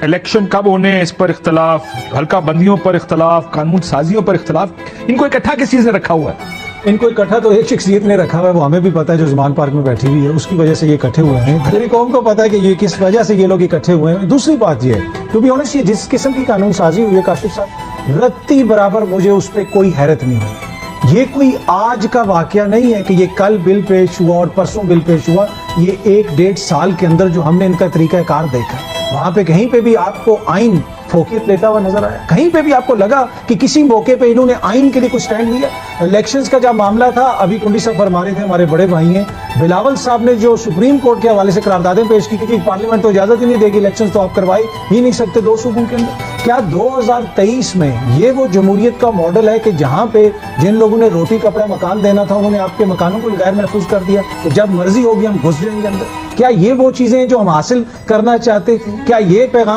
Election کب ہونے اس پر اختلاف، حلقہ بندیوں پر اختلاف، قانون سازیوں پر اختلاف، ان کو اکٹھا کس چیز نے رکھا ہوا ہے؟ ان کو اکٹھا تو ایک شخصیت نے رکھا ہوا ہے، وہ ہمیں بھی پتا ہے، جو زمان پارک میں بیٹھی ہوئی ہے، اس کی وجہ سے یہ اکٹھے ہوئے ہیں. پوری قوم کو پتا ہے کہ یہ کس وجہ سے یہ لوگ اکٹھے ہوئے ہیں. دوسری بات یہ ہے ٹو بی آنیسٹ، یہ جس قسم کی قانون سازی ہوئی ہے کاشف صاحب، رتی برابر مجھے اس پہ کوئی حیرت نہیں ہوئی. یہ کوئی آج کا واقعہ نہیں ہے کہ یہ کل بل پیش ہوا اور پرسوں بل پیش ہوا. یہ 1-1.5 سال کے اندر جو ہم نے ان کا طریقہ کار دیکھا، وہاں پہ کہیں پہ بھی آپ کو آئین فوقیت لیتا ہوا نظر آیا؟ کہیں پہ بھی آپ کو لگا کہ کسی موقع پہ انہوں نے آئین کے لیے کچھ سٹینڈ لیا؟ الیکشنز کا جب معاملہ تھا، ابھی کنڈی صاحب فرما رہے تھے، ہمارے بڑے بھائی ہیں بلاول صاحب نے جو سپریم کورٹ کے حوالے سے قراردادیں پیش کی کہ پارلیمنٹ تو اجازت ہی نہیں دے گی، الیکشنز تو آپ کروائی ہی نہیں سکتے 2 صوبوں کے اندر. کیا 2023 میں یہ وہ جمہوریت کا ماڈل ہے کہ جہاں پہ جن لوگوں نے روٹی کپڑا مکان دینا تھا انہوں نے آپ کے مکانوں کو غیر محفوظ کر دیا کہ جب مرضی ہوگی ہم گھس جائیں گے اندر؟ کیا یہ وہ چیزیں ہیں جو ہم حاصل کرنا چاہتے؟ کیا یہ پیغام